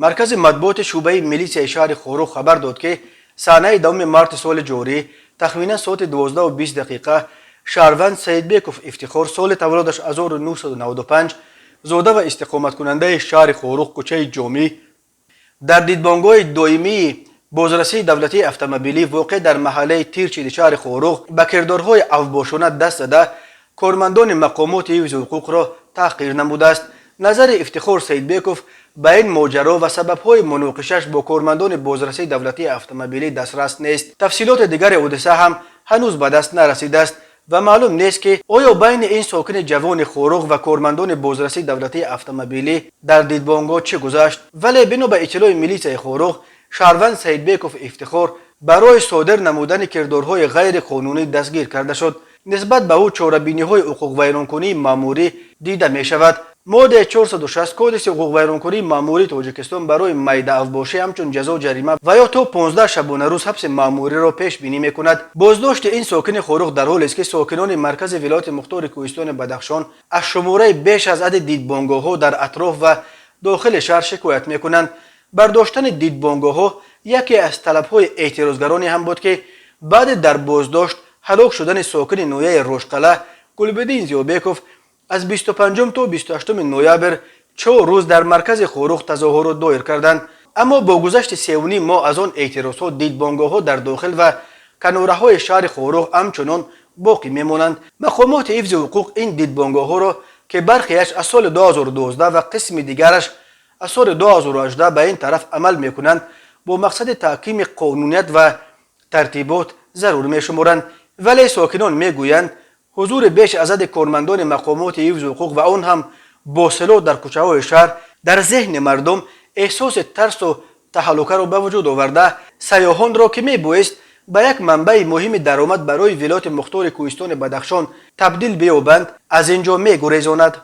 مرکز مطبوعات شعبه میلیسیا شهر خورخ خبر داد که سانحه دوم مارت سال جاری تخمینا ساعت 12:20 شهروند سید بیکوف افتخار سال تولدش 1995 زاده و استقامت کننده شهر خورخ کوچه جامی در دیدبانگاه دائمی بازرسی دولتی اتومبیلی واقع در محله تیرچی شهر خورخ به کردارهای اوباشانه دست زده کارمندان مقامات حفظ حقوق را تحقیر نموده است. نظر افتخار سید بیکوف به این ماجرا و سببهای مناقشش با کارمندان بازرسی دولتی اتومبیلی دسترس نیست. تفصیلات دیگر حادثه هم هنوز به دست نرسیده است و معلوم نیست که آیا بین این ساکن جوان خورخ و کارمندان بازرسی دولتی اتومبیلی در دیدبانگاه چه گذشت. ولی بنا به اطلاع میلیسیا خورخ شهروند سید بیکوف افتخار برای صادر نمودن کردارهای غیر قانونی دستگیر کرده شد. نسبت به او چاره‌بینی‌های حقوق ویرانکنی مأموری دیده می شود. ماده 460 کودکس حقوق ویرانکنی مأموری تاجیکستان برای میده اوباشی همچون جزا جریمه و یا تا 15 شبانه روز حبس مأموری را پیش بینی می کند. بازداشت این ساکن خورخ در حالی است که ساکنان مرکز ولایت مختار کوهستان بدخشان از شماره بیش از عدد دیدبانگاه‌ها در اطراف و داخل شهر شکایت می کنند. برداشتن دیدبانگاه‌ها یکی از طلب‌های اعتراضگرانی هم بود که بعد در بازداشت هلاک شدن ساکن نویه روشقله گلبدین زیابیکوف از 25 تا 28 نوامبر 4 روز در مرکز خورخ تظاهرات دایر کردند. اما با گذشت 3.5 ماه از آن اعتراضها دیدبانگاه‌ها در داخل و کناره‌های شهر خورخ همچنان باقی میمانند. مقامات حفظ حقوق این دیدبانگاه‌ها را که برخیش از سال 2012 و قسم دیگرش از سال 2018 به این طرف عمل میکنند با مقصد تحکیم قانونیت و ترتیبات ضرور میشمارند. ولی ساکنان میگویند حضور بیش از عدد کارمندان مقامات حفظ حقوق و آن هم با سلاح در کوچه‌های شهر در ذهن مردم احساس ترس و تهلکه را به وجود آورده سیاحان را که میبایست به یک منبع مهم درآمد برای ولایت مختار کوهستان بدخشان تبدیل بیابند از اینجا میگریزاند.